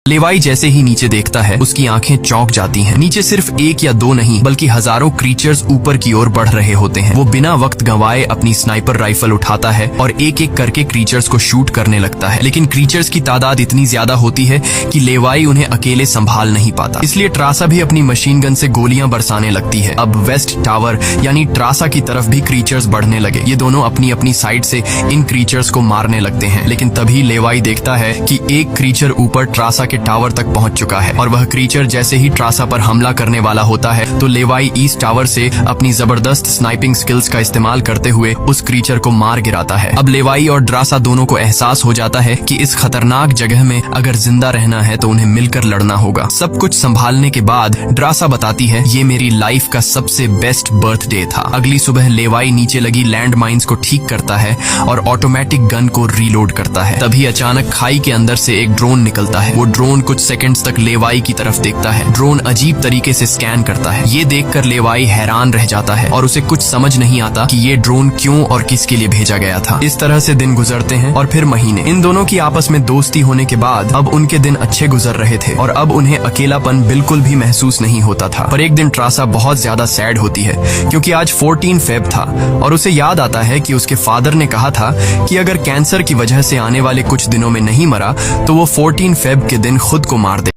लेवाई जैसे ही नीचे देखता है उसकी आंखें चौंक जाती हैं। नीचे सिर्फ एक या दो नहीं बल्कि हजारों क्रीचर्स ऊपर की ओर बढ़ रहे होते हैं। वो बिना वक्त गंवाए अपनी स्नाइपर राइफल उठाता है और एक एक करके क्रीचर्स को शूट करने लगता है। लेकिन क्रीचर्स की तादाद इतनी ज्यादा होती है कि लेवाई उन्हें अकेले संभाल नहीं पाता। इसलिए ट्रासा भी अपनी मशीन गन से गोलियां बरसाने लगती है। अब वेस्ट टावर यानी ट्रासा की तरफ भी क्रीचर्स बढ़ने लगे। ये दोनों अपनी अपनी साइड से इन क्रीचर्स को मारने लगते हैं। लेकिन तभी लेवाई देखता है कि एक क्रीचर ऊपर ट्रासा के टावर तक पहुंच चुका है और वह क्रीचर जैसे ही ट्रासा पर हमला करने वाला होता है तो लेवाई इस टावर से अपनी जबरदस्त स्नाइपिंग स्किल्स का इस्तेमाल करते हुए उस क्रीचर को मार गिराता है। अब लेवाई और ड्रासा दोनों को एहसास हो जाता है कि इस खतरनाक जगह में अगर जिंदा रहना है तो उन्हें मिलकर लड़ना होगा। सब कुछ संभालने के बाद ड्रासा बताती है, ये मेरी लाइफ का सबसे बेस्ट बर्थडे था। अगली सुबह लेवाई नीचे लगी लैंड माइन्स को ठीक करता है और ऑटोमेटिक गन को रीलोड करता है। तभी अचानक खाई के अंदर से एक ड्रोन निकलता है। वो ड्रोन कुछ सेकंड्स तक लेवाई की तरफ देखता है। ड्रोन अजीब तरीके से स्कैन करता है। ये देखकर लेवाई हैरान रह जाता है और उसे कुछ समझ नहीं आता कि ये ड्रोन क्यों और किसके लिए भेजा गया था। इस तरह से दिन गुजरते हैं और फिर महीने। इन दोनों की आपस में दोस्ती होने के बाद अब उनके दिन अच्छे गुजर रहे थे और अब उन्हें अकेलापन बिल्कुल भी महसूस नहीं होता था। पर एक दिन ट्रासा बहुत ज्यादा सैड होती है क्योंकि आज 14 फेब था और उसे याद आता है कि उसके फादर ने कहा था कि अगर कैंसर की वजह से आने वाले कुछ दिनों में नहीं मरा तो वो 14 फेब के दिन खुद को मार दे।